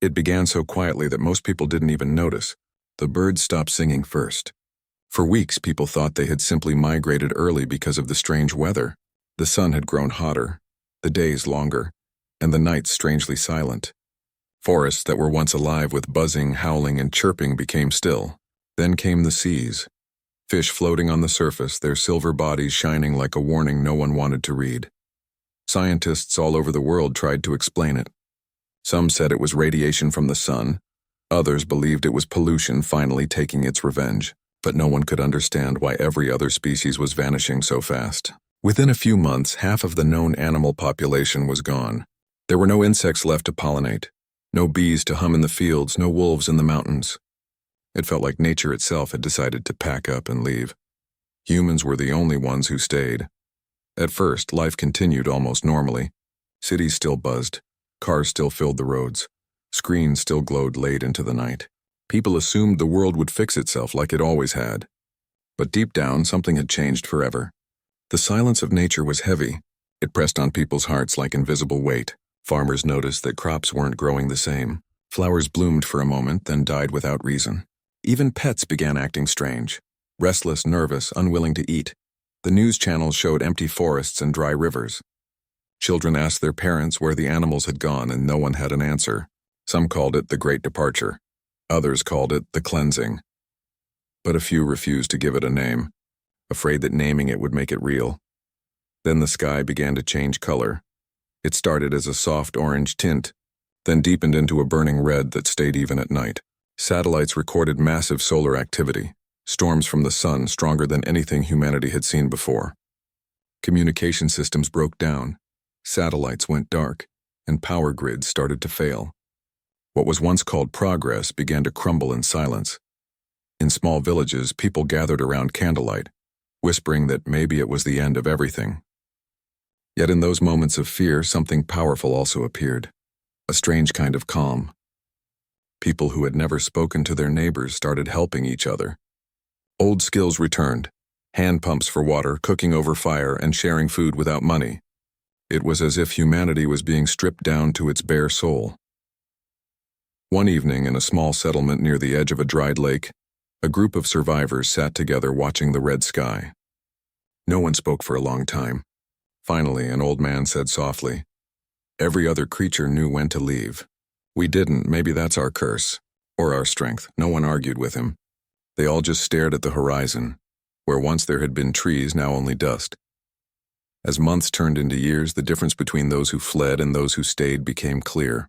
It began so quietly that most people didn't even notice. The birds stopped singing first. For weeks, people thought they had simply migrated early because of the strange weather. The sun had grown hotter, the days longer, and the nights strangely silent. Forests that were once alive with buzzing, howling, and chirping became still. Then came the seas. Fish floating on the surface, their silver bodies shining like a warning no one wanted to read. Scientists all over the world tried to explain it. Some said it was radiation from the sun. Others believed it was pollution finally taking its revenge. But no one could understand why every other species was vanishing so fast. Within a few months, half of the known animal population was gone. There were no insects left to pollinate, no bees to hum in the fields, no wolves in the mountains. It felt like nature itself had decided to pack up and leave. Humans were the only ones who stayed. At first, life continued almost normally. Cities still buzzed, cars still filled the roads, screens still glowed late into the night. People assumed the world would fix itself like it always had. But deep down, something had changed forever. The silence of nature was heavy. It pressed on people's hearts like invisible weight. Farmers noticed that crops weren't growing the same. Flowers bloomed for a moment, then died without reason. Even pets began acting strange. Restless, nervous, unwilling to eat. The news channels showed empty forests and dry rivers. Children asked their parents where the animals had gone, and no one had an answer. Some called it the Great Departure. Others called it the cleansing. But a few refused to give it a name, afraid that naming it would make it real. Then the sky began to change color. It started as a soft orange tint, then deepened into a burning red that stayed even at night. Satellites recorded massive solar activity, storms from the sun stronger than anything humanity had seen before. Communication systems broke down, satellites went dark, and power grids started to fail. What was once called progress began to crumble in silence. In small villages, people gathered around candlelight, whispering that maybe it was the end of everything. Yet in those moments of fear, something powerful also appeared, a strange kind of calm. People who had never spoken to their neighbors started helping each other. Old skills returned, hand pumps for water, cooking over fire, and sharing food without money. It was as if humanity was being stripped down to its bare soul. One evening in a small settlement near the edge of a dried lake, a group of survivors sat together watching the red sky. No one spoke for a long time. Finally, an old man said softly, "Every other creature knew when to leave. We didn't, maybe that's our curse, or our strength." No one argued with him. They all just stared at the horizon, where once there had been trees, now only dust. As months turned into years, the difference between those who fled and those who stayed became clear.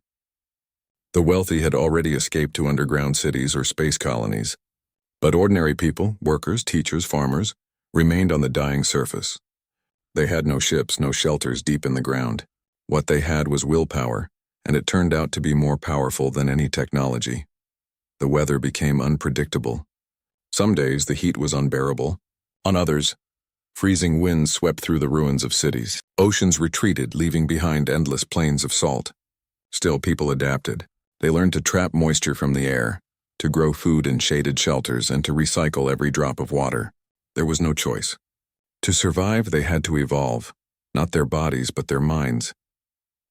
The wealthy had already escaped to underground cities or space colonies. But ordinary people, workers, teachers, farmers, remained on the dying surface. They had no ships, no shelters deep in the ground. What they had was willpower, and it turned out to be more powerful than any technology. The weather became unpredictable. Some days the heat was unbearable. On others, freezing winds swept through the ruins of cities. Oceans retreated, leaving behind endless plains of salt. Still, people adapted. They learned to trap moisture from the air, to grow food in shaded shelters, and to recycle every drop of water. There was no choice. To survive, they had to evolve, not their bodies, but their minds.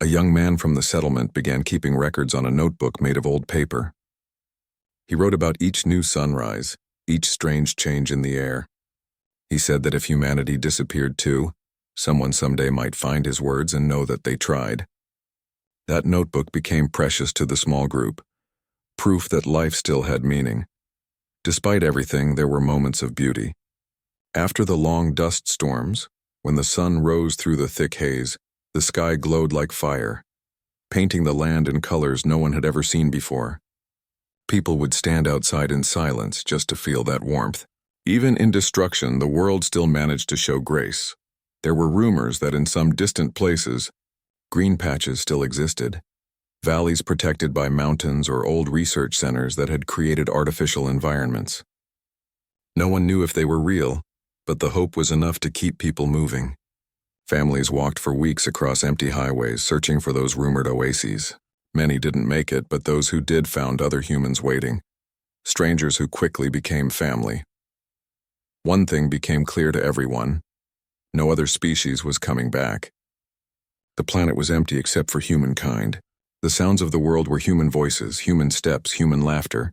A young man from the settlement began keeping records on a notebook made of old paper. He wrote about each new sunrise, each strange change in the air. He said that if humanity disappeared too, someone someday might find his words and know that they tried. That notebook became precious to the small group, proof that life still had meaning. Despite everything, there were moments of beauty. After the long dust storms, when the sun rose through the thick haze, the sky glowed like fire, painting the land in colors no one had ever seen before. People would stand outside in silence just to feel that warmth. Even in destruction, the world still managed to show grace. There were rumors that in some distant places, green patches still existed, valleys protected by mountains or old research centers that had created artificial environments. No one knew if they were real, but the hope was enough to keep people moving. Families walked for weeks across empty highways, searching for those rumored oases. Many didn't make it, but those who did found other humans waiting, strangers who quickly became family. One thing became clear to everyone: no other species was coming back. The planet was empty except for humankind, The sounds of the world were human voices, human steps, human laughter,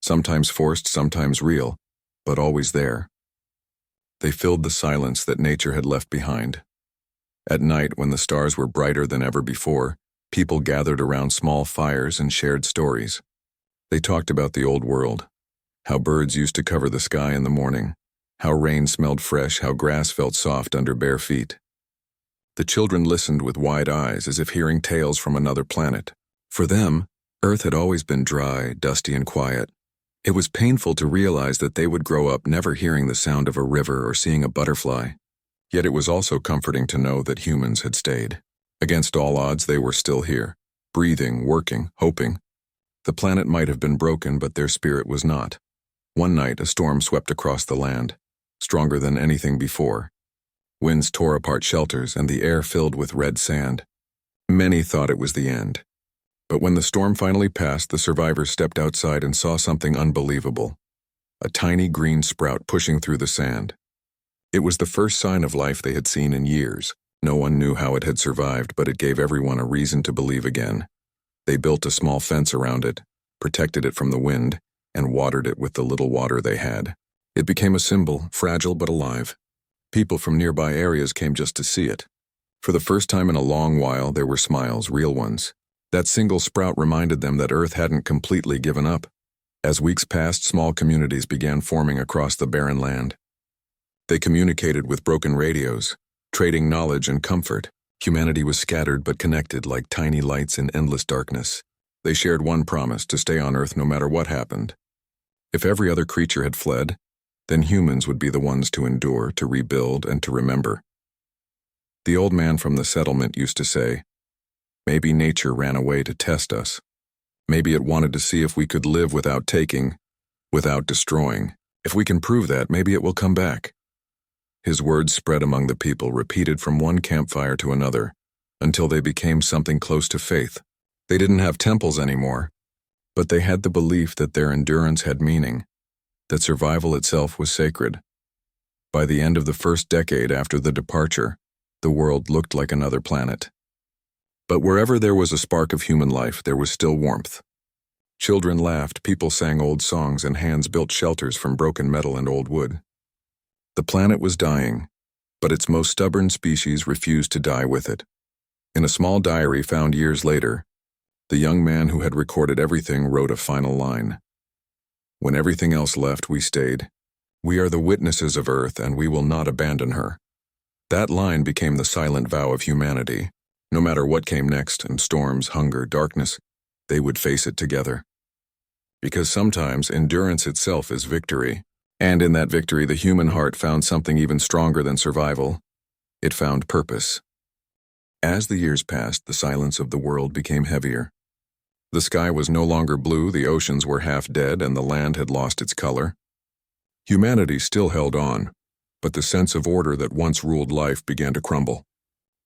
sometimes forced, sometimes real, but always there. They filled the silence that nature had left behind. At night, when the stars were brighter than ever before, people gathered around small fires and shared stories. They talked about the old world, how birds used to cover the sky in the morning, how rain smelled fresh, how grass felt soft under bare feet. The children listened with wide eyes, as if hearing tales from another planet. For them, Earth had always been dry, dusty, and quiet. It was painful to realize that they would grow up never hearing the sound of a river or seeing a butterfly. Yet it was also comforting to know that humans had stayed. Against all odds, they were still here, breathing, working, hoping. The planet might have been broken, but their spirit was not. One night, a storm swept across the land, stronger than anything before. Winds tore apart shelters, and the air filled with red sand. Many thought it was the end. But when the storm finally passed, the survivors stepped outside and saw something unbelievable. A tiny green sprout pushing through the sand. It was the first sign of life they had seen in years. No one knew how it had survived, but it gave everyone a reason to believe again. They built a small fence around it, protected it from the wind, and watered it with the little water they had. It became a symbol, fragile but alive. People from nearby areas came just to see it. For the first time in a long while, there were smiles, real ones. That single sprout reminded them that Earth hadn't completely given up. As weeks passed, small communities began forming across the barren land. They communicated with broken radios, trading knowledge and comfort. Humanity was scattered but connected like tiny lights in endless darkness. They shared one promise: to stay on Earth no matter what happened. If every other creature had fled, then humans would be the ones to endure, to rebuild, and to remember. The old man from the settlement used to say, "Maybe nature ran away to test us. Maybe it wanted to see if we could live without taking, without destroying. If we can prove that, maybe it will come back." His words spread among the people, repeated from one campfire to another, until they became something close to faith. They didn't have temples anymore, but they had the belief that their endurance had meaning, that survival itself was sacred. By the end of the first decade after the departure, the world looked like another planet. But wherever there was a spark of human life, there was still warmth. Children laughed, people sang old songs, and hands built shelters from broken metal and old wood. The planet was dying, but its most stubborn species refused to die with it. In a small diary found years later, the young man who had recorded everything wrote a final line. "When everything else left, we stayed. We are the witnesses of Earth, and we will not abandon her." That line became the silent vow of humanity. No matter what came next, and storms, hunger, darkness, they would face it together. Because sometimes endurance itself is victory. And in that victory, the human heart found something even stronger than survival. It found purpose. As the years passed, the silence of the world became heavier. The sky was no longer blue, the oceans were half dead, and the land had lost its color. Humanity still held on, but the sense of order that once ruled life began to crumble.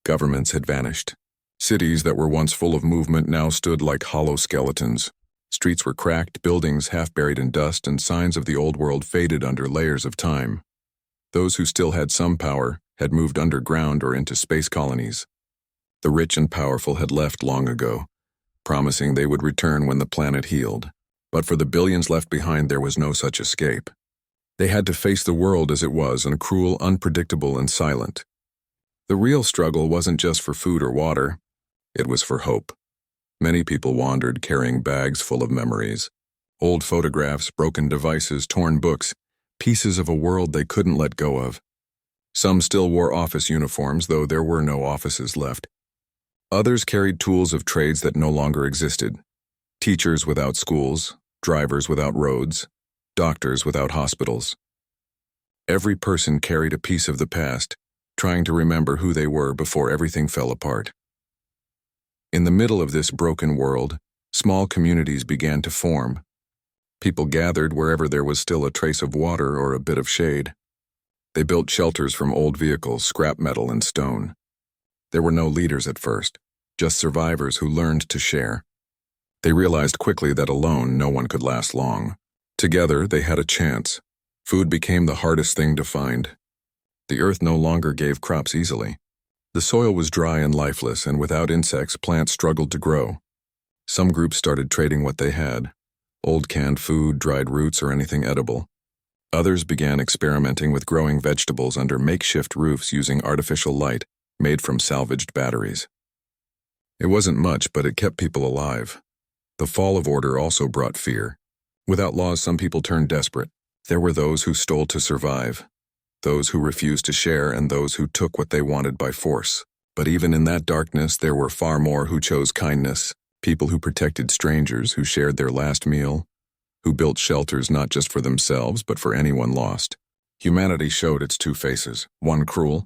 Governments had vanished. Cities that were once full of movement now stood like hollow skeletons. Streets were cracked, buildings half buried in dust, and signs of the old world faded under layers of time. Those who still had some power had moved underground or into space colonies. The rich and powerful had left long ago, promising they would return when the planet healed. But for the billions left behind, there was no such escape. They had to face the world as it was, and cruel, unpredictable, and silent. The real struggle wasn't just for food or water. It was for hope. Many people wandered, carrying bags full of memories. Old photographs, broken devices, torn books, pieces of a world they couldn't let go of. Some still wore office uniforms, though there were no offices left. Others carried tools of trades that no longer existed. Teachers without schools, drivers without roads, doctors without hospitals. Every person carried a piece of the past, trying to remember who they were before everything fell apart. In the middle of this broken world, small communities began to form. People gathered wherever there was still a trace of water or a bit of shade. They built shelters from old vehicles, scrap metal, and stone. There were no leaders at first, just survivors who learned to share. They realized quickly that alone no one could last long. Together, they had a chance. Food became the hardest thing to find. The earth no longer gave crops easily. The soil was dry and lifeless, and without insects, plants struggled to grow. Some groups started trading what they had: old canned food, dried roots, or anything edible. Others began experimenting with growing vegetables under makeshift roofs using artificial light made from salvaged batteries. It wasn't much, but it kept people alive. The fall of order also brought fear. Without laws, some people turned desperate. There were those who stole to survive, those who refused to share, and those who took what they wanted by force. But even in that darkness, there were far more who chose kindness, people who protected strangers, who shared their last meal, who built shelters not just for themselves, but for anyone lost. Humanity showed its two faces, one cruel,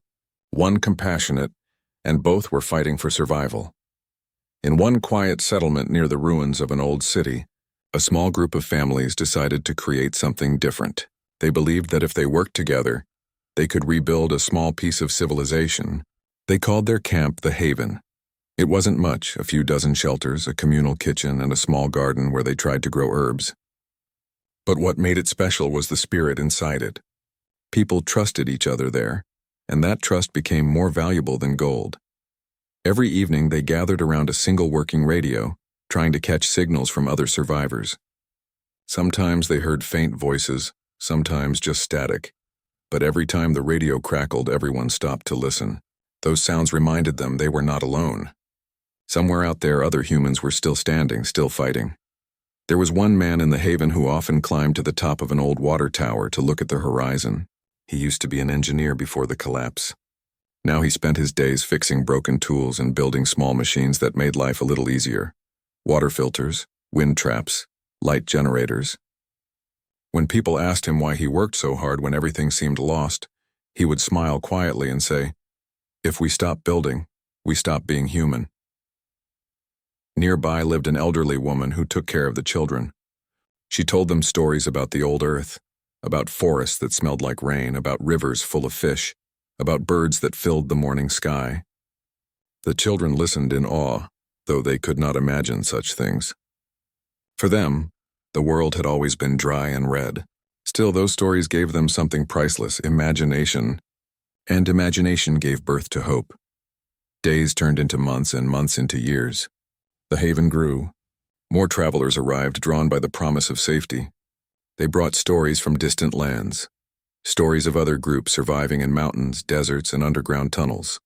one compassionate, and both were fighting for survival. In one quiet settlement near the ruins of an old city, a small group of families decided to create something different. They believed that if they worked together, they could rebuild a small piece of civilization. They called their camp the Haven. It wasn't much, a few dozen shelters, a communal kitchen, and a small garden where they tried to grow herbs. But what made it special was the spirit inside it. People trusted each other there, and that trust became more valuable than gold. Every evening they gathered around a single working radio, trying to catch signals from other survivors. Sometimes they heard faint voices, sometimes just static. But every time the radio crackled, everyone stopped to listen. Those sounds reminded them they were not alone. Somewhere out there, other humans were still standing, still fighting. There was one man in the Haven who often climbed to the top of an old water tower to look at the horizon. He used to be an engineer before the collapse. Now he spent his days fixing broken tools and building small machines that made life a little easier. Water filters, wind traps, light generators. When people asked him why he worked so hard when everything seemed lost, he would smile quietly and say, "If we stop building, we stop being human." Nearby lived an elderly woman who took care of the children. She told them stories about the old earth, about forests that smelled like rain, about rivers full of fish, about birds that filled the morning sky. The children listened in awe, though they could not imagine such things. For them, the world had always been dry and red. Still, those stories gave them something priceless: imagination. And imagination gave birth to hope. Days turned into months and months into years. The Haven grew. More travelers arrived, drawn by the promise of safety. They brought stories from distant lands, stories of other groups surviving in mountains, deserts, and underground tunnels.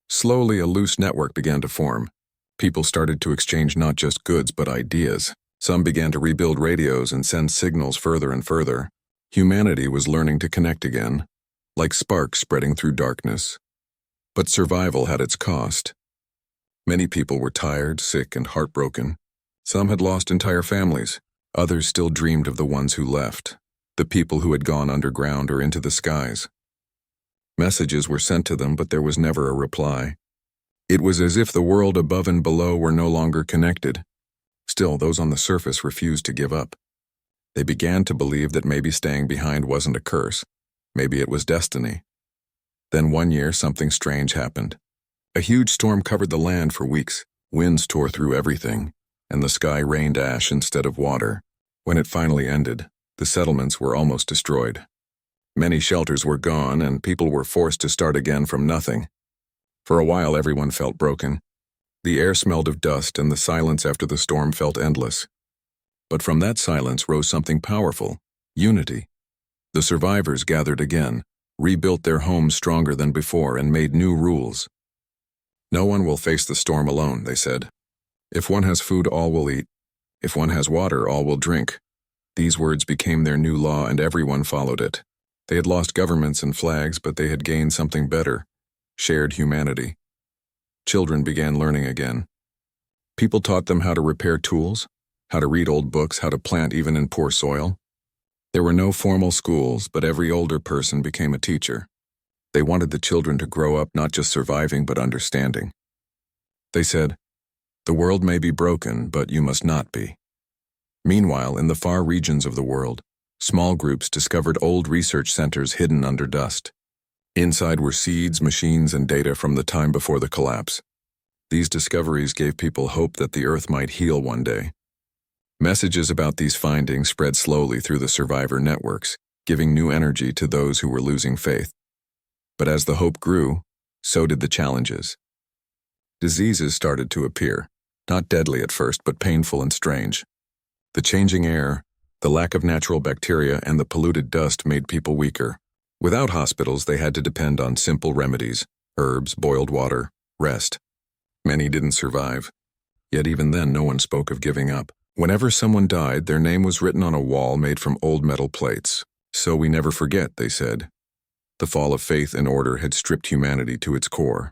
Slowly, a loose network began to form. People started to exchange not just goods, but ideas. Some began to rebuild radios and send signals further and further. Humanity was learning to connect again, like sparks spreading through darkness. But survival had its cost. Many people were tired, sick, and heartbroken. Some had lost entire families. Others still dreamed of the ones who left, the people who had gone underground or into the skies. Messages were sent to them, but there was never a reply. It was as if the world above and below were no longer connected. Still, those on the surface refused to give up. They began to believe that maybe staying behind wasn't a curse. Maybe it was destiny. Then one year, something strange happened. A huge storm covered the land for weeks. Winds tore through everything, and the sky rained ash instead of water. When it finally ended, the settlements were almost destroyed. Many shelters were gone, and people were forced to start again from nothing. For a while, everyone felt broken. The air smelled of dust, and the silence after the storm felt endless. But from that silence rose something powerful: unity. The survivors gathered again, rebuilt their homes stronger than before, and made new rules. "No one will face the storm alone," they said. "If one has food, all will eat. If one has water, all will drink." These words became their new law, and everyone followed it. They had lost governments and flags, but they had gained something better: shared humanity. Children began learning again. People taught them how to repair tools, how to read old books, how to plant even in poor soil. There were no formal schools, but every older person became a teacher. They wanted the children to grow up not just surviving, but understanding. They said, "The world may be broken, but you must not be." Meanwhile, in the far regions of the world, small groups discovered old research centers hidden under dust. Inside were seeds, machines, and data from the time before the collapse. These discoveries gave people hope that the Earth might heal one day. Messages about these findings spread slowly through the survivor networks, giving new energy to those who were losing faith. But as the hope grew, so did the challenges. Diseases started to appear, Not deadly at first, but painful and strange. The changing air, the lack of natural bacteria, and the polluted dust made people weaker. Without hospitals, they had to depend on simple remedies: herbs, boiled water, rest. Many didn't survive. Yet even then, no one spoke of giving up. Whenever someone died, their name was written on a wall made from old metal plates. So we never forget, they said. The fall of faith and order had stripped humanity to its core.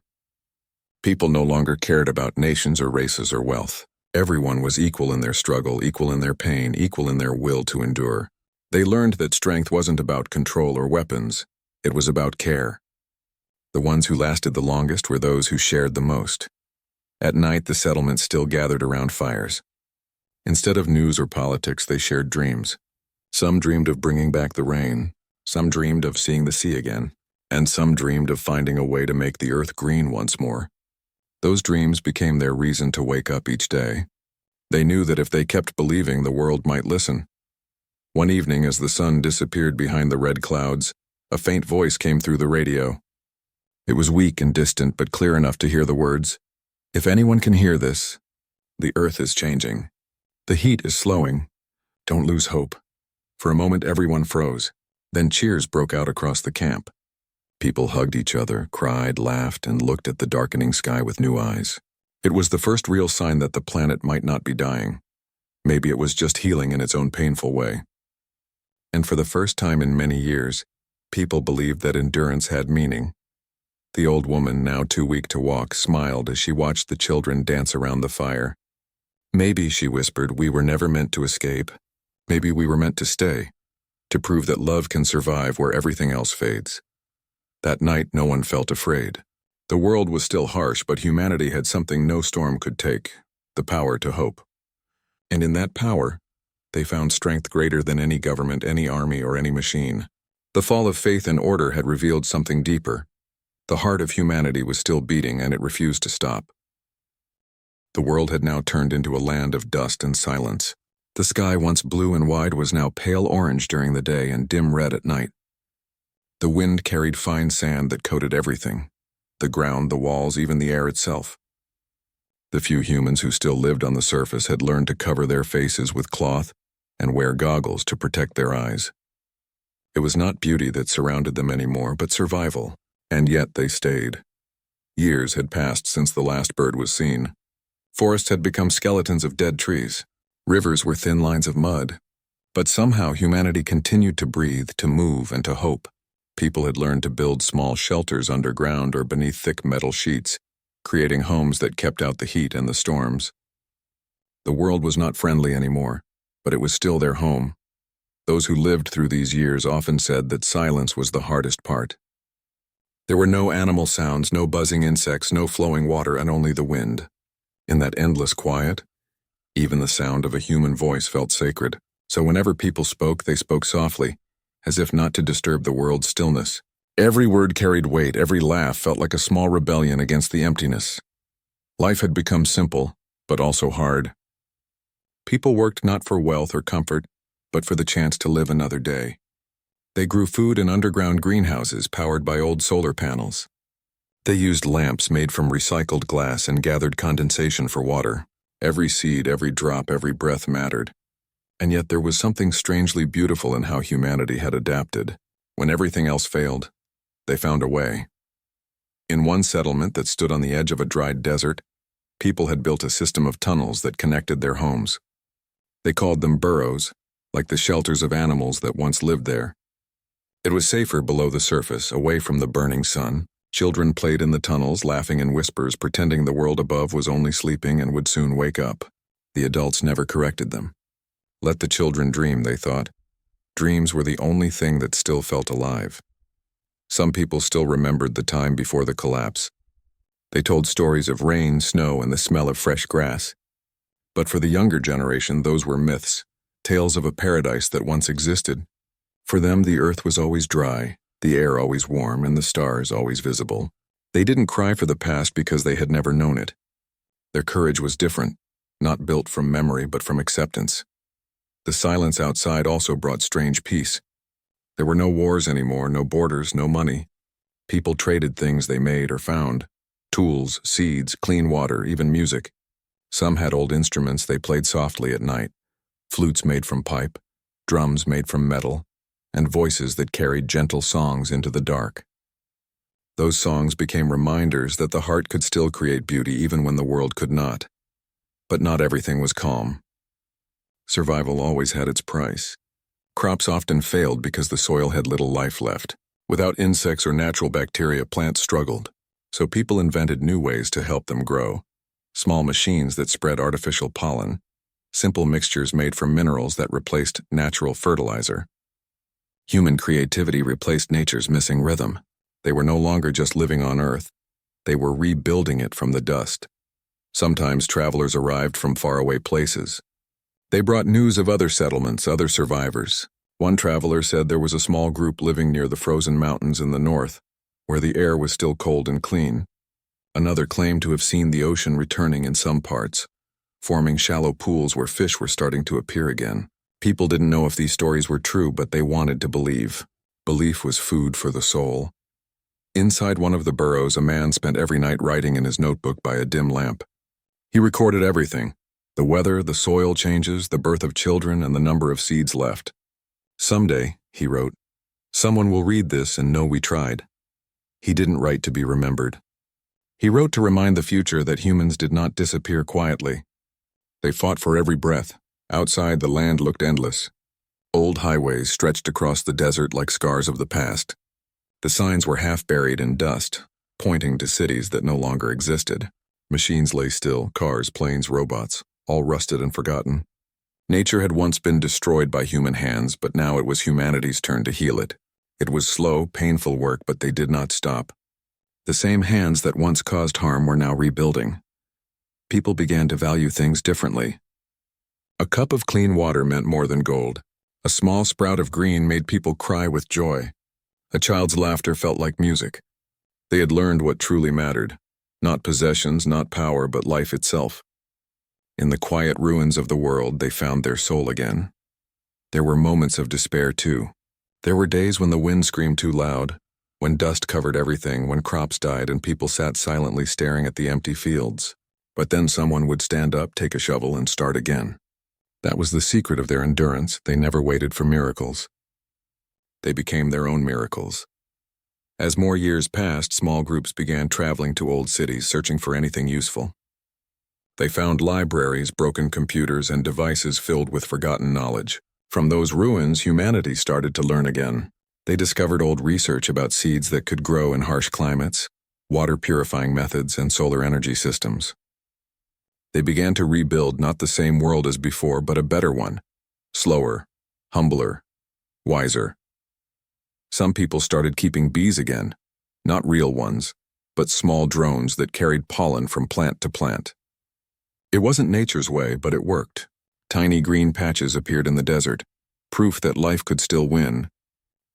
People no longer cared about nations or races or wealth. Everyone was equal in their struggle, equal in their pain, equal in their will to endure. They learned that strength wasn't about control or weapons. It was about care. The ones who lasted the longest were those who shared the most. At night, the settlements still gathered around fires. Instead of news or politics, they shared dreams. Some dreamed of bringing back the rain, some dreamed of seeing the sea again, and some dreamed of finding a way to make the earth green once more. Those dreams became their reason to wake up each day. They knew that if they kept believing, the world might listen. One evening, as the sun disappeared behind the red clouds, a faint voice came through the radio. It was weak and distant, but clear enough to hear the words, "If anyone can hear this, the earth is changing. The heat is slowing. Don't lose hope." For a moment, everyone froze. Then cheers broke out across the camp. People hugged each other, cried, laughed, and looked at the darkening sky with new eyes. It was the first real sign that the planet might not be dying. Maybe it was just healing in its own painful way. And for the first time in many years, people believed that endurance had meaning. The old woman, now too weak to walk, smiled as she watched the children dance around the fire. "Maybe," she whispered, "we were never meant to escape. Maybe we were meant to stay, to prove that love can survive where everything else fades." That night, no one felt afraid. The world was still harsh, but humanity had something no storm could take: the power to hope. And in that power, they found strength greater than any government, any army, or any machine. The fall of faith and order had revealed something deeper. The heart of humanity was still beating, and it refused to stop. The world had now turned into a land of dust and silence. The sky, once blue and wide, was now pale orange during the day and dim red at night. The wind carried fine sand that coated everything: the ground, the walls, even the air itself. The few humans who still lived on the surface had learned to cover their faces with cloth and wear goggles to protect their eyes. It was not beauty that surrounded them anymore, but survival, and yet they stayed. Years had passed since the last bird was seen. Forests had become skeletons of dead trees. Rivers were thin lines of mud. But somehow humanity continued to breathe, to move, and to hope. People had learned to build small shelters underground or beneath thick metal sheets, creating homes that kept out the heat and the storms. The world was not friendly anymore, but it was still their home. Those who lived through these years often said that silence was the hardest part. There were no animal sounds, no buzzing insects, no flowing water, and only the wind. In that endless quiet, even the sound of a human voice felt sacred. So whenever people spoke, they spoke softly, as if not to disturb the world's stillness. Every word carried weight, every laugh felt like a small rebellion against the emptiness. Life had become simple, but also hard. People worked not for wealth or comfort, but for the chance to live another day. They grew food in underground greenhouses powered by old solar panels. They used lamps made from recycled glass and gathered condensation for water. Every seed, every drop, every breath mattered. And yet there was something strangely beautiful in how humanity had adapted. When everything else failed, they found a way. In one settlement that stood on the edge of a dried desert, people had built a system of tunnels that connected their homes. They called them burrows, like the shelters of animals that once lived there. It was safer below the surface, away from the burning sun. Children played in the tunnels, laughing in whispers, pretending the world above was only sleeping and would soon wake up. The adults never corrected them. Let the children dream, they thought. Dreams were the only thing that still felt alive. Some people still remembered the time before the collapse. They told stories of rain, snow, and the smell of fresh grass. But for the younger generation, those were myths, tales of a paradise that once existed. For them, the earth was always dry, the air always warm, and the stars always visible. They didn't cry for the past because they had never known it. Their courage was different, not built from memory but from acceptance. The silence outside also brought strange peace. There were no wars anymore, no borders, no money. People traded things they made or found: tools, seeds, clean water, even music. Some had old instruments they played softly at night, flutes made from pipe, drums made from metal, and voices that carried gentle songs into the dark. Those songs became reminders that the heart could still create beauty even when the world could not. But not everything was calm. Survival always had its price. Crops often failed because the soil had little life left. Without insects or natural bacteria, plants struggled, so people invented new ways to help them grow. Small machines that spread artificial pollen, simple mixtures made from minerals that replaced natural fertilizer. Human creativity replaced nature's missing rhythm. They were no longer just living on Earth. They were rebuilding it from the dust. Sometimes travelers arrived from faraway places. They brought news of other settlements, other survivors. One traveler said there was a small group living near the frozen mountains in the north, where the air was still cold and clean. Another claimed to have seen the ocean returning in some parts, forming shallow pools where fish were starting to appear again. People didn't know if these stories were true, but they wanted to believe. Belief was food for the soul. Inside one of the burrows, a man spent every night writing in his notebook by a dim lamp. He recorded everything: the weather, the soil changes, the birth of children, and the number of seeds left. "Someday," he wrote, "someone will read this and know we tried." He didn't write to be remembered. He wrote to remind the future that humans did not disappear quietly. They fought for every breath. Outside, the land looked endless. Old highways stretched across the desert like scars of the past. The signs were half buried in dust, pointing to cities that no longer existed. Machines lay still, cars, planes, robots, all rusted and forgotten. Nature had once been destroyed by human hands, but now it was humanity's turn to heal it. It was slow, painful work, but they did not stop. The same hands that once caused harm were now rebuilding. People began to value things differently. A cup of clean water meant more than gold. A small sprout of green made people cry with joy. A child's laughter felt like music. They had learned what truly mattered. Not possessions, not power, but life itself. In the quiet ruins of the world, they found their soul again. There were moments of despair, too. There were days when the wind screamed too loud, when dust covered everything, when crops died and people sat silently staring at the empty fields. But then someone would stand up, take a shovel, and start again. That was the secret of their endurance. They never waited for miracles. They became their own miracles. As more years passed, small groups began traveling to old cities, searching for anything useful. They found libraries, broken computers, and devices filled with forgotten knowledge. From those ruins, humanity started to learn again. They discovered old research about seeds that could grow in harsh climates, water-purifying methods, and solar energy systems. They began to rebuild not the same world as before, but a better one. Slower, humbler, wiser. Some people started keeping bees again, not real ones, but small drones that carried pollen from plant to plant. It wasn't nature's way, but it worked. Tiny green patches appeared in the desert, proof that life could still win.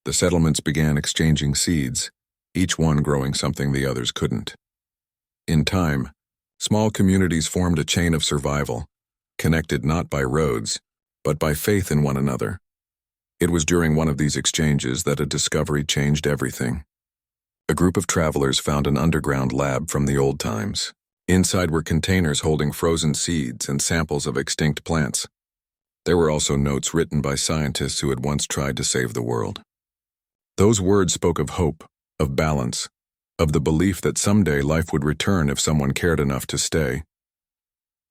The settlements began exchanging seeds, each one growing something the others couldn't. In time, small communities formed a chain of survival, connected not by roads, but by faith in one another. It was during one of these exchanges that a discovery changed everything. A group of travelers found an underground lab from the old times. Inside were containers holding frozen seeds and samples of extinct plants. There were also notes written by scientists who had once tried to save the world. Those words spoke of hope, of balance, of the belief that someday life would return if someone cared enough to stay.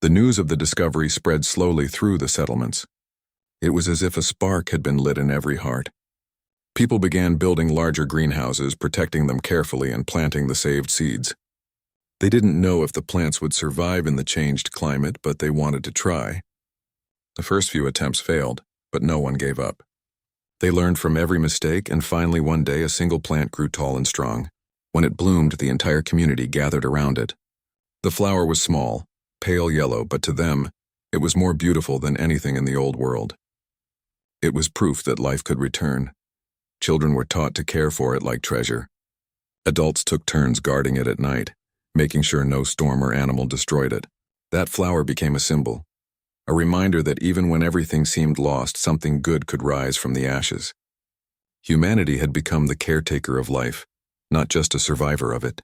The news of the discovery spread slowly through the settlements. It was as if a spark had been lit in every heart. People began building larger greenhouses, protecting them carefully and planting the saved seeds. They didn't know if the plants would survive in the changed climate, but they wanted to try. The first few attempts failed, but no one gave up. They learned from every mistake, and finally one day a single plant grew tall and strong. When it bloomed, the entire community gathered around it. The flower was small, pale yellow, but to them, it was more beautiful than anything in the old world. It was proof that life could return. Children were taught to care for it like treasure. Adults took turns guarding it at night, making sure no storm or animal destroyed it. That flower became a symbol, a reminder that even when everything seemed lost, something good could rise from the ashes. Humanity had become the caretaker of life, not just a survivor of it.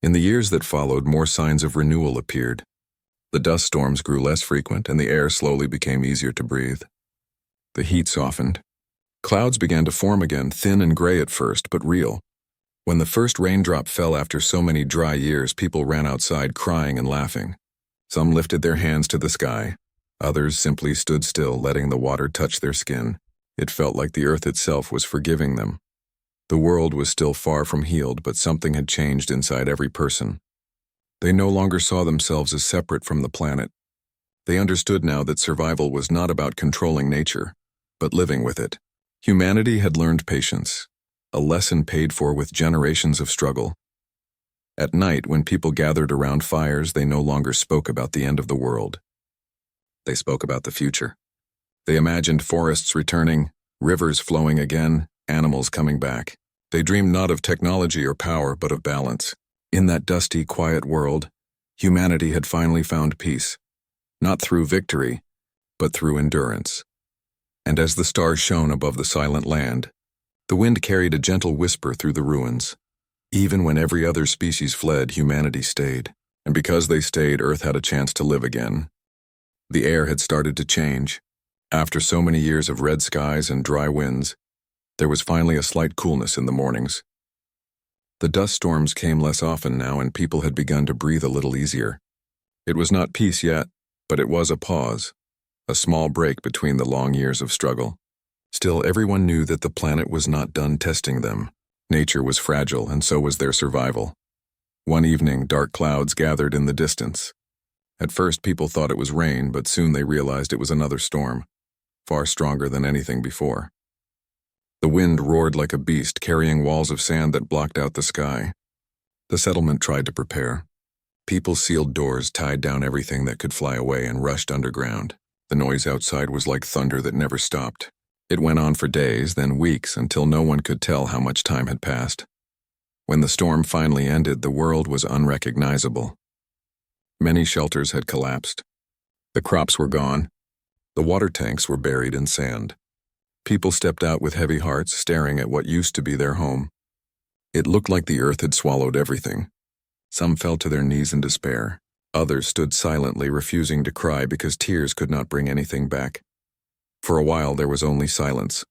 In the years that followed, more signs of renewal appeared. The dust storms grew less frequent and the air slowly became easier to breathe. The heat softened. Clouds began to form again, thin and gray at first, but real. When the first raindrop fell after so many dry years, people ran outside crying and laughing. Some lifted their hands to the sky. Others simply stood still, letting the water touch their skin. It felt like the earth itself was forgiving them. The world was still far from healed, but something had changed inside every person. They no longer saw themselves as separate from the planet. They understood now that survival was not about controlling nature, but living with it. Humanity had learned patience, a lesson paid for with generations of struggle. At night, when people gathered around fires, they no longer spoke about the end of the world. They spoke about the future. They imagined forests returning, rivers flowing again, animals coming back. They dreamed not of technology or power, but of balance. In that dusty, quiet world, humanity had finally found peace, not through victory, but through endurance. And as the stars shone above the silent land, the wind carried a gentle whisper through the ruins. Even when every other species fled, humanity stayed. And because they stayed, Earth had a chance to live again. The air had started to change. After so many years of red skies and dry winds, there was finally a slight coolness in the mornings. The dust storms came less often now, and people had begun to breathe a little easier. It was not peace yet, but it was a pause. A small break between the long years of struggle. Still, everyone knew that the planet was not done testing them. Nature was fragile, and so was their survival. One evening, dark clouds gathered in the distance. At first, people thought it was rain, but soon they realized it was another storm, far stronger than anything before. The wind roared like a beast, carrying walls of sand that blocked out the sky. The settlement tried to prepare. People sealed doors, tied down everything that could fly away, and rushed underground. The noise outside was like thunder that never stopped. It went on for days, then weeks, until no one could tell how much time had passed. When the storm finally ended, the world was unrecognizable. Many shelters had collapsed. The crops were gone. The water tanks were buried in sand. People stepped out with heavy hearts, staring at what used to be their home. It looked like the earth had swallowed everything. Some fell to their knees in despair. Others stood silently, refusing to cry because tears could not bring anything back. For a while, there was only silence.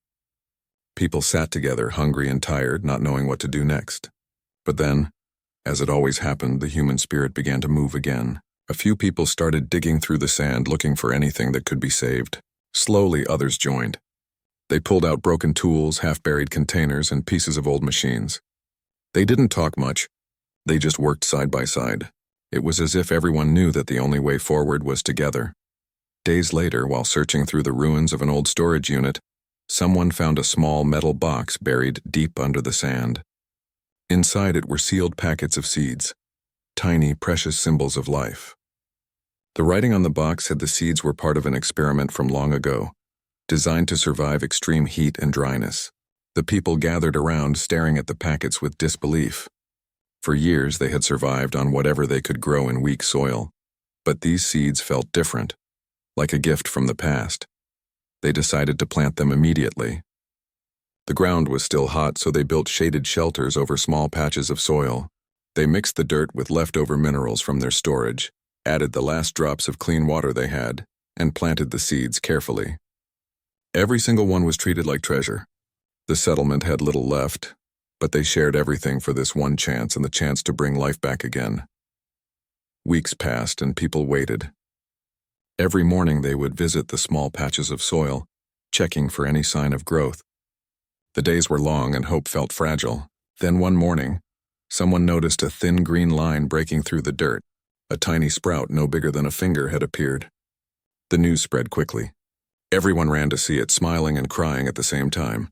People sat together, hungry and tired, not knowing what to do next. But then, as it always happened, the human spirit began to move again. A few people started digging through the sand, looking for anything that could be saved. Slowly, others joined. They pulled out broken tools, half-buried containers, and pieces of old machines. They didn't talk much. They just worked side by side. It was as if everyone knew that the only way forward was together. Days later, while searching through the ruins of an old storage unit, someone found a small metal box buried deep under the sand. Inside it were sealed packets of seeds, tiny, precious symbols of life. The writing on the box said the seeds were part of an experiment from long ago, designed to survive extreme heat and dryness. The people gathered around, staring at the packets with disbelief. For years, they had survived on whatever they could grow in weak soil. But these seeds felt different, like a gift from the past. They decided to plant them immediately. The ground was still hot, so they built shaded shelters over small patches of soil. They mixed the dirt with leftover minerals from their storage, added the last drops of clean water they had, and planted the seeds carefully. Every single one was treated like treasure. The settlement had little left, but they shared everything for this one chance and the chance to bring life back again. Weeks passed and people waited. Every morning they would visit the small patches of soil, checking for any sign of growth. The days were long and hope felt fragile. Then one morning, someone noticed a thin green line breaking through the dirt. A tiny sprout no bigger than a finger had appeared. The news spread quickly. Everyone ran to see it, smiling and crying at the same time.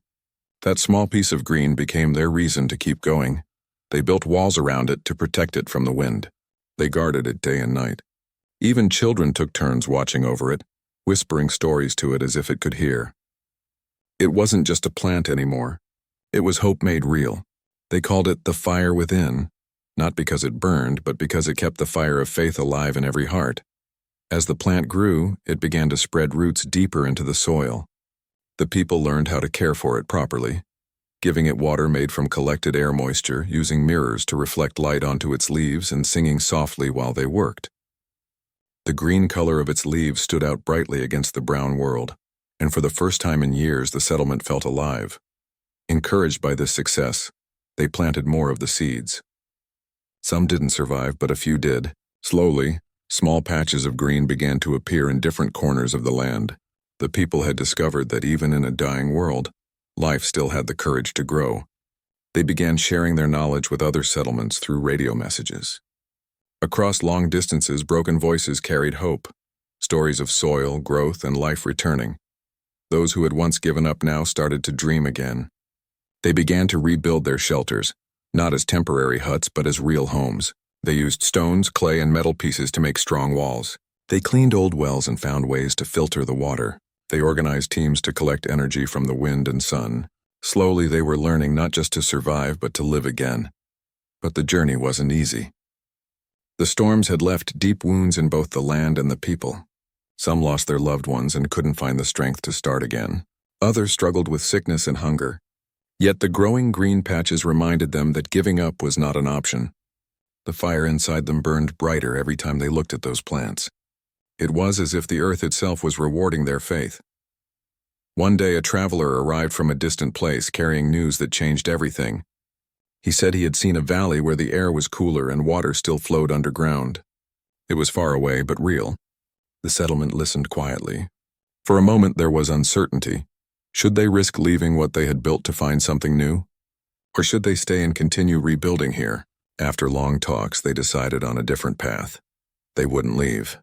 That small piece of green became their reason to keep going. They built walls around it to protect it from the wind. They guarded it day and night. Even children took turns watching over it, whispering stories to it as if it could hear. It wasn't just a plant anymore. It was hope made real. They called it the fire within, not because it burned, but because it kept the fire of faith alive in every heart. As the plant grew, it began to spread roots deeper into the soil. The people learned how to care for it properly, giving it water made from collected air moisture, using mirrors to reflect light onto its leaves, and singing softly while they worked. The green color of its leaves stood out brightly against the brown world, and for the first time in years the settlement felt alive. Encouraged by this success, they planted more of the seeds. Some didn't survive, but a few did. Slowly, small patches of green began to appear in different corners of the land. The people had discovered that even in a dying world, life still had the courage to grow. They began sharing their knowledge with other settlements through radio messages. Across long distances, broken voices carried hope, stories of soil, growth, and life returning. Those who had once given up now started to dream again. They began to rebuild their shelters, not as temporary huts but as real homes. They used stones, clay, and metal pieces to make strong walls. They cleaned old wells and found ways to filter the water. They organized teams to collect energy from the wind and sun. Slowly they were learning not just to survive but to live again. But the journey wasn't easy. The storms had left deep wounds in both the land and the people. Some lost their loved ones and couldn't find the strength to start again. Others struggled with sickness and hunger. Yet the growing green patches reminded them that giving up was not an option. The fire inside them burned brighter every time they looked at those plants. It was as if the earth itself was rewarding their faith. One day a traveler arrived from a distant place carrying news that changed everything. He said he had seen a valley where the air was cooler and water still flowed underground. It was far away but real. The settlement listened quietly. For a moment there was uncertainty. Should they risk leaving what they had built to find something new? Or should they stay and continue rebuilding here? After long talks, they decided on a different path. They wouldn't leave.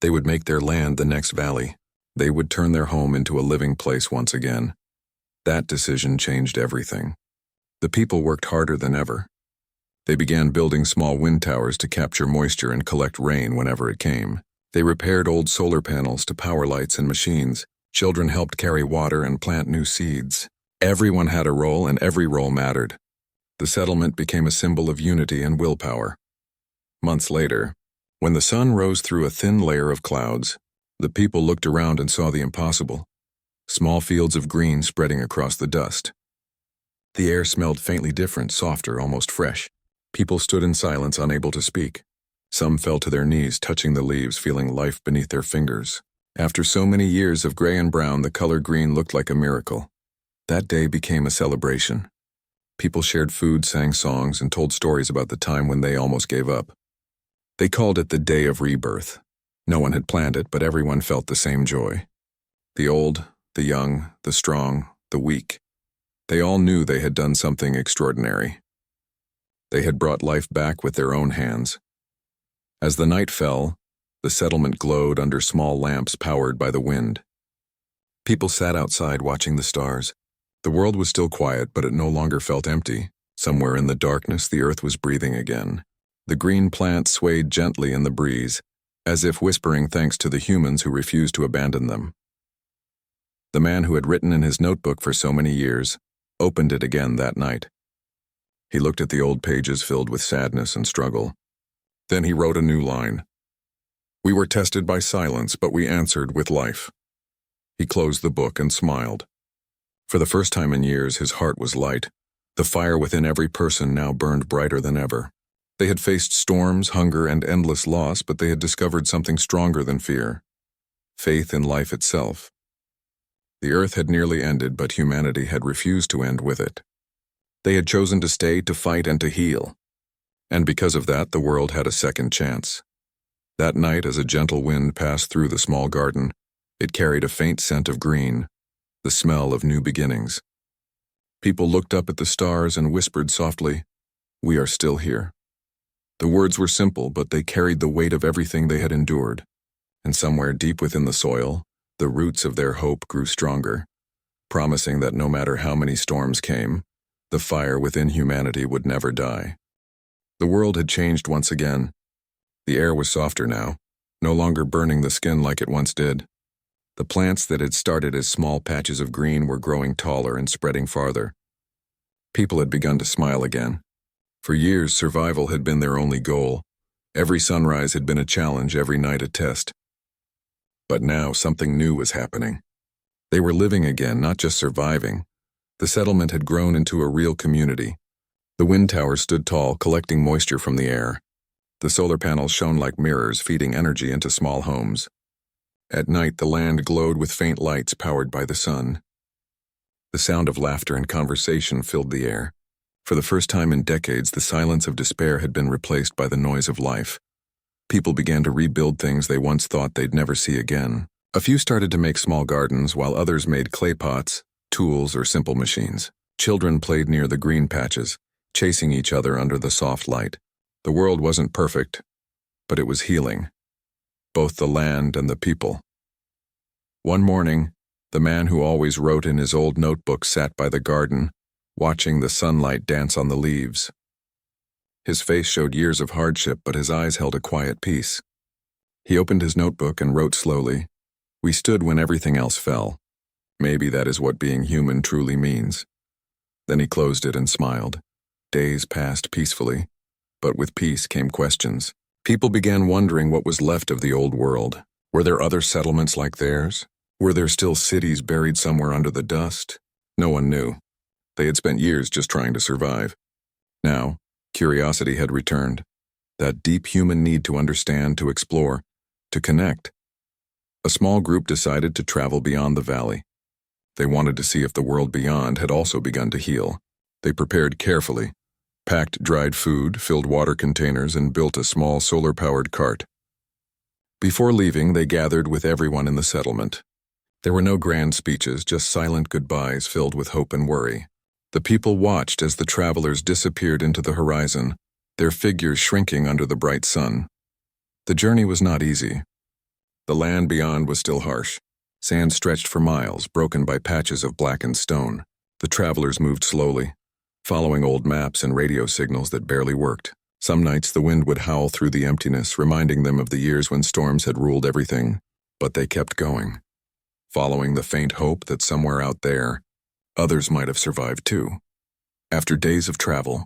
They would make their land the next valley. They would turn their home into a living place once again. That decision changed everything. The people worked harder than ever. They began building small wind towers to capture moisture and collect rain whenever it came. They repaired old solar panels to power lights and machines. Children helped carry water and plant new seeds. Everyone had a role, and every role mattered. The settlement became a symbol of unity and willpower. Months later, when the sun rose through a thin layer of clouds, the people looked around and saw the impossible. Small fields of green spreading across the dust. The air smelled faintly different, softer, almost fresh. People stood in silence, unable to speak. Some fell to their knees, touching the leaves, feeling life beneath their fingers. After so many years of gray and brown, the color green looked like a miracle. That day became a celebration. People shared food, sang songs, and told stories about the time when they almost gave up. They called it the Day of Rebirth. No one had planned it, but everyone felt the same joy. The old, the young, the strong, the weak. They all knew they had done something extraordinary. They had brought life back with their own hands. As the night fell, the settlement glowed under small lamps powered by the wind. People sat outside watching the stars. The world was still quiet, but it no longer felt empty. Somewhere in the darkness, the earth was breathing again. The green plants swayed gently in the breeze, as if whispering thanks to the humans who refused to abandon them. The man who had written in his notebook for so many years opened it again that night. He looked at the old pages filled with sadness and struggle. Then he wrote a new line. "We were tested by silence, but we answered with life." He closed the book and smiled. For the first time in years, his heart was light. The fire within every person now burned brighter than ever. They had faced storms, hunger, and endless loss, but they had discovered something stronger than fear: faith in life itself. The earth had nearly ended, but humanity had refused to end with it. They had chosen to stay, to fight, and to heal. And because of that, the world had a second chance. That night, as a gentle wind passed through the small garden, it carried a faint scent of green, the smell of new beginnings. People looked up at the stars and whispered softly, "We are still here." The words were simple, but they carried the weight of everything they had endured. And somewhere deep within the soil, the roots of their hope grew stronger, promising that no matter how many storms came, the fire within humanity would never die. The world had changed once again. The air was softer now, no longer burning the skin like it once did. The plants that had started as small patches of green were growing taller and spreading farther. People had begun to smile again. For years, survival had been their only goal. Every sunrise had been a challenge, every night a test. But now something new was happening. They were living again, not just surviving. The settlement had grown into a real community. The wind tower stood tall, collecting moisture from the air. The solar panels shone like mirrors, feeding energy into small homes. At night, the land glowed with faint lights powered by the sun. The sound of laughter and conversation filled the air. For the first time in decades, the silence of despair had been replaced by the noise of life. People began to rebuild things they once thought they'd never see again. A few started to make small gardens, while others made clay pots, tools, or simple machines. Children played near the green patches, chasing each other under the soft light. The world wasn't perfect, but it was healing, both the land and the people. One morning, the man who always wrote in his old notebook sat by the garden, watching the sunlight dance on the leaves. His face showed years of hardship, but his eyes held a quiet peace. He opened his notebook and wrote slowly, "We stood when everything else fell. Maybe that is what being human truly means." Then he closed it and smiled. Days passed peacefully, but with peace came questions. People began wondering what was left of the old world. Were there other settlements like theirs? Were there still cities buried somewhere under the dust? No one knew. They had spent years just trying to survive. Now, curiosity had returned. That deep human need to understand, to explore, to connect. A small group decided to travel beyond the valley. They wanted to see if the world beyond had also begun to heal. They prepared carefully, packed dried food, filled water containers, and built a small solar-powered cart. Before leaving, they gathered with everyone in the settlement. There were no grand speeches, just silent goodbyes filled with hope and worry. The people watched as the travelers disappeared into the horizon, their figures shrinking under the bright sun. The journey was not easy. The land beyond was still harsh. Sand stretched for miles, broken by patches of blackened stone. The travelers moved slowly, following old maps and radio signals that barely worked. Some nights the wind would howl through the emptiness, reminding them of the years when storms had ruled everything. But they kept going, following the faint hope that somewhere out there, others might have survived too. After days of travel,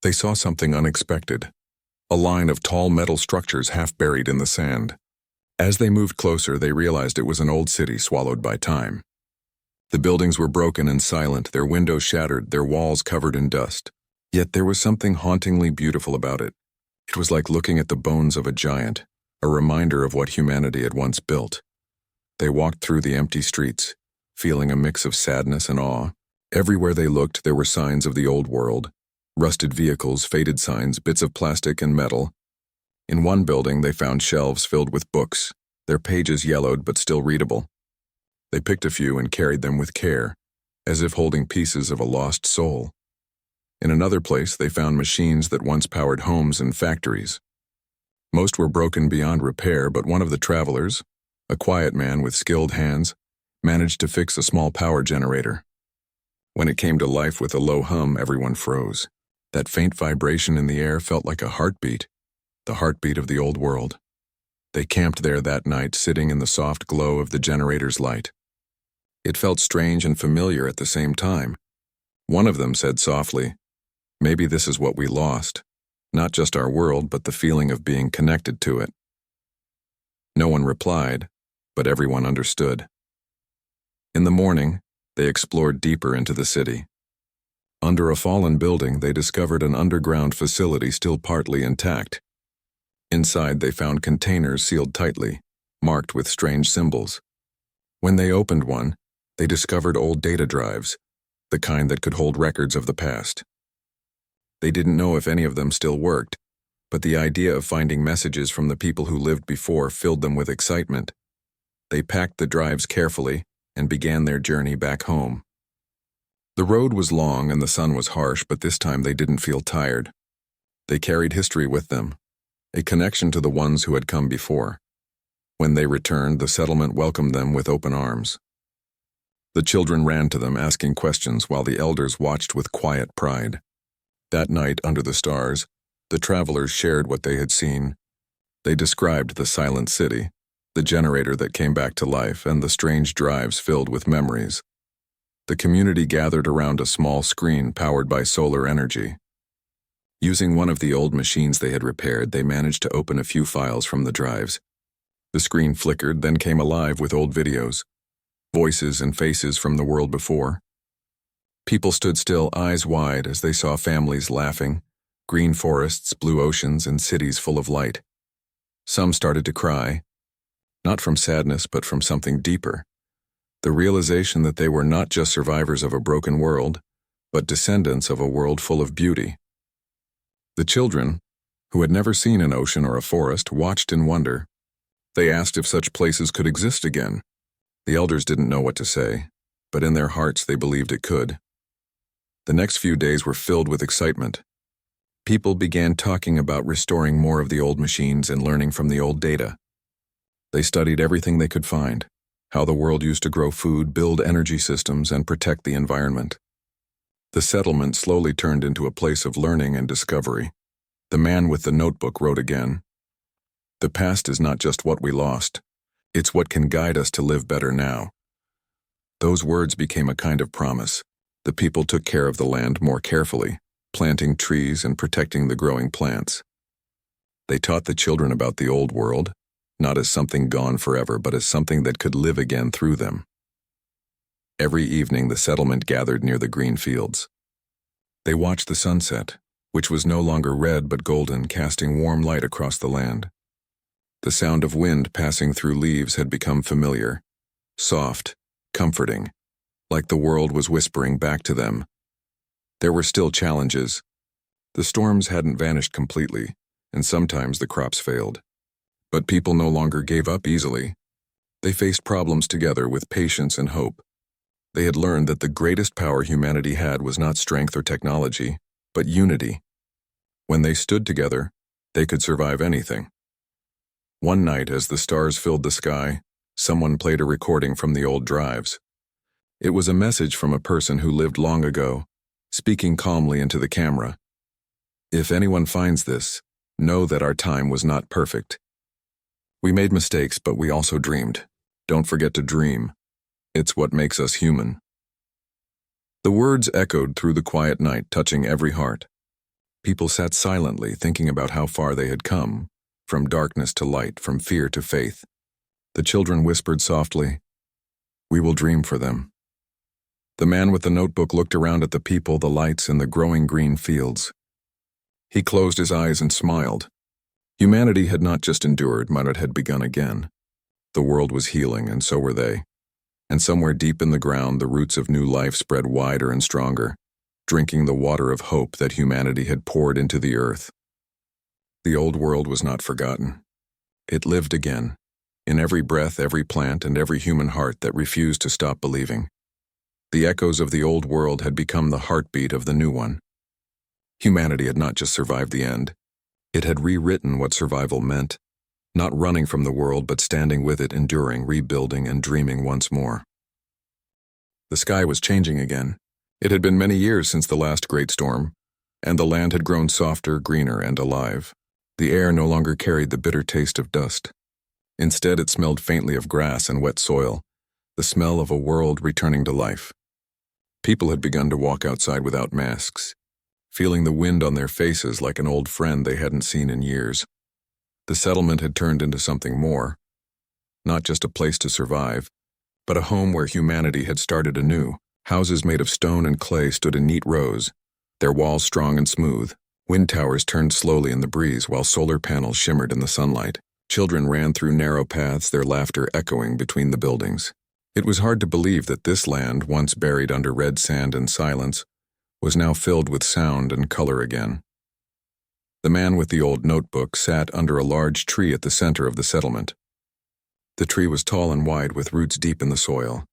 they saw something unexpected. A line of tall metal structures half buried in the sand. As they moved closer, they realized it was an old city swallowed by time. The buildings were broken and silent, their windows shattered, their walls covered in dust. Yet there was something hauntingly beautiful about it. It was like looking at the bones of a giant, a reminder of what humanity had once built. They walked through the empty streets, feeling a mix of sadness and awe. Everywhere they looked, there were signs of the old world. Rusted vehicles, faded signs, bits of plastic and metal. In one building, they found shelves filled with books, their pages yellowed but still readable. They picked a few and carried them with care, as if holding pieces of a lost soul. In another place, they found machines that once powered homes and factories. Most were broken beyond repair, but one of the travelers, a quiet man with skilled hands, managed to fix a small power generator. When it came to life with a low hum, everyone froze. That faint vibration in the air felt like a heartbeat, the heartbeat of the old world. They camped there that night, sitting in the soft glow of the generator's light. It felt strange and familiar at the same time. One of them said softly, "Maybe this is what we lost. Not just our world, but the feeling of being connected to it." No one replied, but everyone understood. In the morning, they explored deeper into the city. Under a fallen building, they discovered an underground facility still partly intact. Inside, they found containers sealed tightly, marked with strange symbols. When they opened one, they discovered old data drives, the kind that could hold records of the past. They didn't know if any of them still worked, but the idea of finding messages from the people who lived before filled them with excitement. They packed the drives carefully and began their journey back home. The road was long and the sun was harsh, but this time they didn't feel tired. They carried history with them, a connection to the ones who had come before. When they returned, the settlement welcomed them with open arms. The children ran to them, asking questions, while the elders watched with quiet pride. That night, under the stars, the travelers shared what they had seen. They described the silent city, the generator that came back to life, and the strange drives filled with memories. The community gathered around a small screen powered by solar energy. Using one of the old machines they had repaired, they managed to open a few files from the drives. The screen flickered, then came alive with old videos, voices and faces from the world before. People stood still, eyes wide, as they saw families laughing, green forests, blue oceans, and cities full of light. Some started to cry, not from sadness but from something deeper, the realization that they were not just survivors of a broken world, but descendants of a world full of beauty. The children, who had never seen an ocean or a forest, watched in wonder. They asked if such places could exist again. The elders didn't know what to say, but in their hearts they believed it could. The next few days were filled with excitement. People began talking about restoring more of the old machines and learning from the old data. They studied everything they could find, how the world used to grow food, build energy systems, and protect the environment. The settlement slowly turned into a place of learning and discovery. The man with the notebook wrote again, "The past is not just what we lost. It's what can guide us to live better now." Those words became a kind of promise. The people took care of the land more carefully, planting trees and protecting the growing plants. They taught the children about the old world, not as something gone forever, but as something that could live again through them. Every evening the settlement gathered near the green fields. They watched the sunset, which was no longer red but golden, casting warm light across the land. The sound of wind passing through leaves had become familiar, soft, comforting, like the world was whispering back to them. There were still challenges. The storms hadn't vanished completely, and sometimes the crops failed. But people no longer gave up easily. They faced problems together with patience and hope. They had learned that the greatest power humanity had was not strength or technology, but unity. When they stood together, they could survive anything. One night, as the stars filled the sky, someone played a recording from the old drives. It was a message from a person who lived long ago, speaking calmly into the camera. "If anyone finds this, know that our time was not perfect. We made mistakes, but we also dreamed. Don't forget to dream. It's what makes us human." The words echoed through the quiet night, touching every heart. People sat silently, thinking about how far they had come, from darkness to light, from fear to faith. The children whispered softly, "We will dream for them." The man with the notebook looked around at the people, the lights, and the growing green fields. He closed his eyes and smiled. Humanity had not just endured, but it had begun again. The world was healing, and so were they. And somewhere deep in the ground, the roots of new life spread wider and stronger, drinking the water of hope that humanity had poured into the earth. The old world was not forgotten. It lived again, in every breath, every plant, and every human heart that refused to stop believing. The echoes of the old world had become the heartbeat of the new one. Humanity had not just survived the end. It had rewritten what survival meant, not running from the world but standing with it, enduring, rebuilding, and dreaming once more. The sky was changing again. It had been many years since the last great storm, and the land had grown softer, greener, and alive. The air no longer carried the bitter taste of dust. Instead, it smelled faintly of grass and wet soil, the smell of a world returning to life. People had begun to walk outside without masks, feeling the wind on their faces like an old friend they hadn't seen in years. The settlement had turned into something more, not just a place to survive, but a home where humanity had started anew. Houses made of stone and clay stood in neat rows, their walls strong and smooth. Wind towers turned slowly in the breeze while solar panels shimmered in the sunlight. Children ran through narrow paths, their laughter echoing between the buildings. It was hard to believe that this land, once buried under red sand and silence, was now filled with sound and color again. The man with the old notebook sat under a large tree at the center of the settlement. The tree was tall and wide, with roots deep in the soil.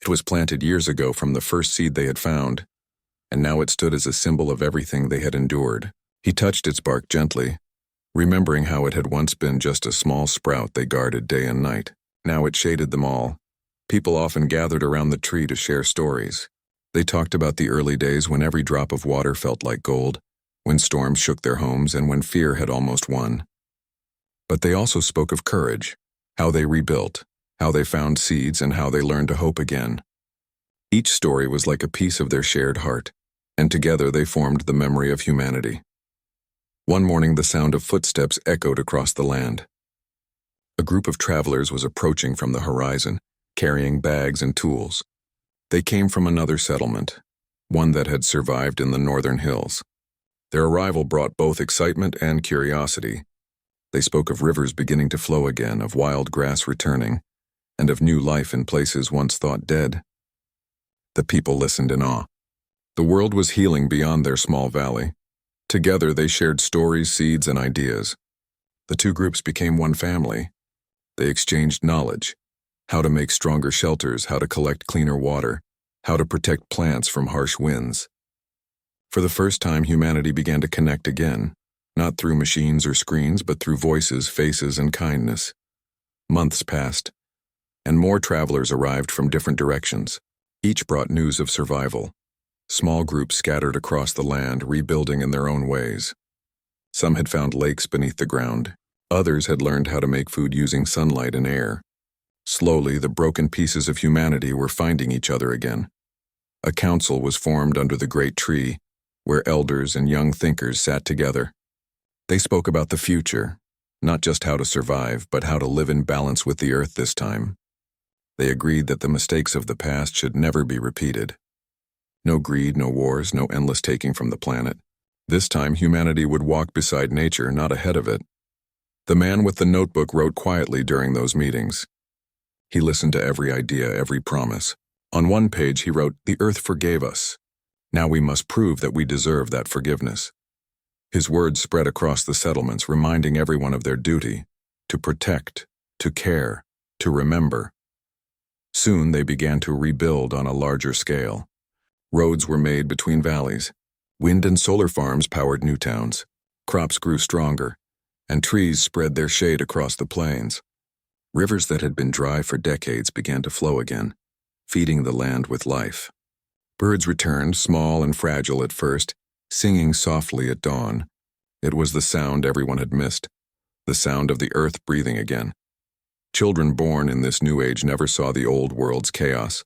It was planted years ago from the first seed they had found, and now it stood as a symbol of everything they had endured. He touched its bark gently, remembering how it had once been just a small sprout they guarded day and night. Now it shaded them all. People often gathered around the tree to share stories. They talked about the early days when every drop of water felt like gold, when storms shook their homes, and when fear had almost won. But they also spoke of courage, how they rebuilt, how they found seeds, and how they learned to hope again. Each story was like a piece of their shared heart, and together they formed the memory of humanity. One morning, the sound of footsteps echoed across the land. A group of travelers was approaching from the horizon, carrying bags and tools. They came from another settlement, one that had survived in the northern hills. Their arrival brought both excitement and curiosity. They spoke of rivers beginning to flow again, of wild grass returning, and of new life in places once thought dead. The people listened in awe. The world was healing beyond their small valley. Together they shared stories, seeds, and ideas. The two groups became one family. They exchanged knowledge: how to make stronger shelters, how to collect cleaner water, how to protect plants from harsh winds. For the first time, humanity began to connect again, not through machines or screens, but through voices, faces, and kindness. Months passed, and more travelers arrived from different directions. Each brought news of survival. Small groups scattered across the land, rebuilding in their own ways. Some had found lakes beneath the ground. Others had learned how to make food using sunlight and air. Slowly, the broken pieces of humanity were finding each other again. A council was formed under the great tree, where elders and young thinkers sat together. They spoke about the future, not just how to survive, but how to live in balance with the earth this time. They agreed that the mistakes of the past should never be repeated. No greed, no wars, no endless taking from the planet. This time, humanity would walk beside nature, not ahead of it. The man with the notebook wrote quietly during those meetings. He listened to every idea, every promise. On one page, he wrote, "The earth forgave us. Now we must prove that we deserve that forgiveness." His words spread across the settlements, reminding everyone of their duty: to protect, to care, to remember. Soon they began to rebuild on a larger scale. Roads were made between valleys. Wind and solar farms powered new towns. Crops grew stronger, and trees spread their shade across the plains. Rivers that had been dry for decades began to flow again, feeding the land with life. Birds returned, small and fragile at first, singing softly at dawn. It was the sound everyone had missed, the sound of the earth breathing again. Children born in this new age never saw the old world's chaos.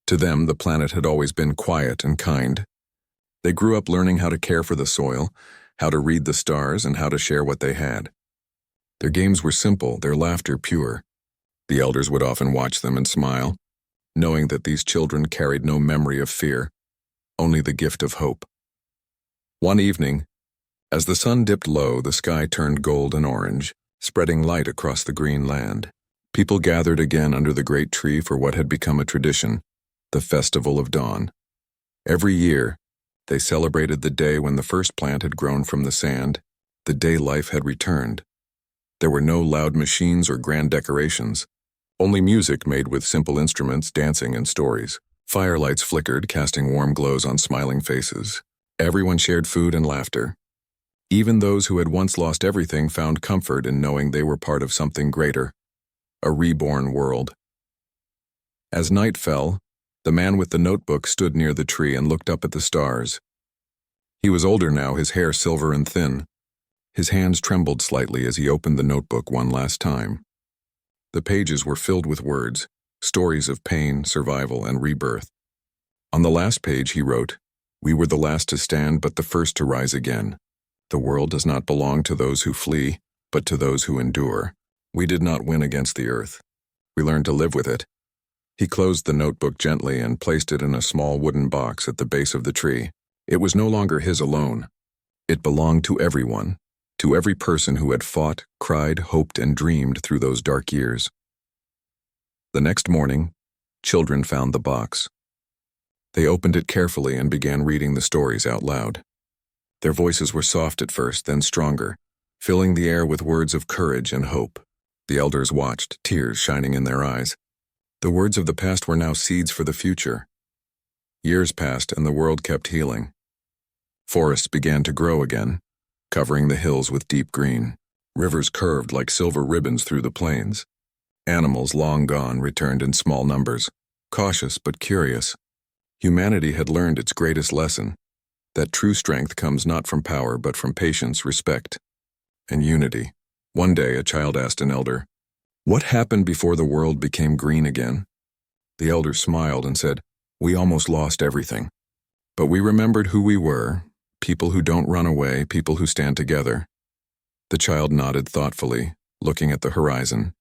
To them, the planet had always been quiet and kind. They grew up learning how to care for the soil, how to read the stars, and how to share what they had. Their games were simple, their laughter pure. The elders would often watch them and smile, knowing that these children carried no memory of fear, only the gift of hope. One evening, as the sun dipped low, the sky turned gold and orange, spreading light across the green land. People gathered again under the great tree for what had become a tradition: the Festival of Dawn. Every year, they celebrated the day when the first plant had grown from the sand, the day life had returned. There were no loud machines or grand decorations, only music made with simple instruments, dancing, and stories. Firelights flickered, casting warm glows on smiling faces. Everyone shared food and laughter. Even those who had once lost everything found comfort in knowing they were part of something greater, a reborn world. As night fell, the man with the notebook stood near the tree and looked up at the stars. He was older now, his hair silver and thin. His hands trembled slightly as he opened the notebook one last time. The pages were filled with words, stories of pain, survival, and rebirth. On the last page he wrote, "We were the last to stand, but the first to rise again. The world does not belong to those who flee, but to those who endure. We did not win against the earth. We learned to live with it." He closed the notebook gently and placed it in a small wooden box at the base of the tree. It was no longer his alone. It belonged to everyone, to every person who had fought, cried, hoped, and dreamed through those dark years. The next morning, children found the box. They opened it carefully and began reading the stories out loud. Their voices were soft at first, then stronger, filling the air with words of courage and hope. The elders watched, tears shining in their eyes. The words of the past were now seeds for the future. Years passed and the world kept healing. Forests began to grow again, covering the hills with deep green. Rivers curved like silver ribbons through the plains. Animals long gone returned in small numbers, cautious but curious. Humanity had learned its greatest lesson, that true strength comes not from power but from patience, respect, and unity. One day a child asked an elder, "What happened before the world became green again?" The elder smiled and said, "We almost lost everything. But we remembered who we were, people who don't run away, people who stand together." The child nodded thoughtfully, looking at the horizon.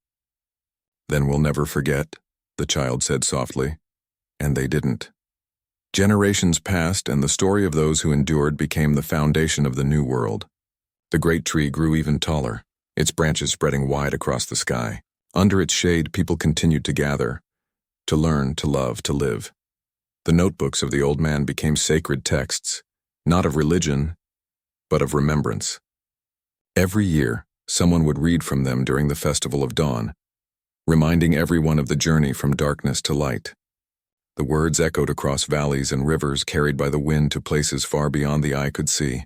"Then we'll never forget," the child said softly. And they didn't. Generations passed, and the story of those who endured became the foundation of the new world. The great tree grew even taller, its branches spreading wide across the sky. Under its shade, people continued to gather, to learn, to love, to live. The notebooks of the old man became sacred texts, not of religion, but of remembrance. Every year, someone would read from them during the Festival of Dawn, reminding everyone of the journey from darkness to light. The words echoed across valleys and rivers, carried by the wind to places far beyond the eye could see.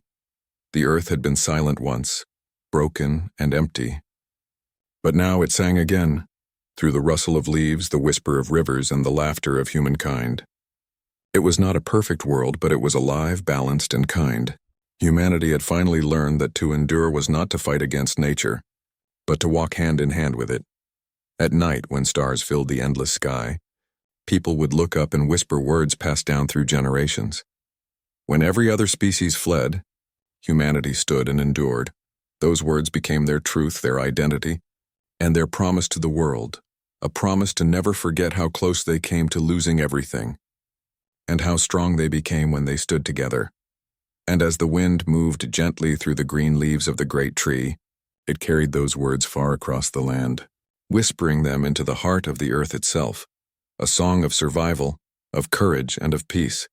The earth had been silent once, broken and empty. But now it sang again, through the rustle of leaves, the whisper of rivers, and the laughter of humankind. It was not a perfect world, but it was alive, balanced, and kind. Humanity had finally learned that to endure was not to fight against nature, but to walk hand in hand with it. At night, when stars filled the endless sky, people would look up and whisper words passed down through generations. When every other species fled, humanity stood and endured. Those words became their truth, their identity, and their promise to the world, a promise to never forget how close they came to losing everything, and how strong they became when they stood together. And as the wind moved gently through the green leaves of the great tree, it carried those words far across the land, whispering them into the heart of the earth itself, a song of survival, of courage, and of peace.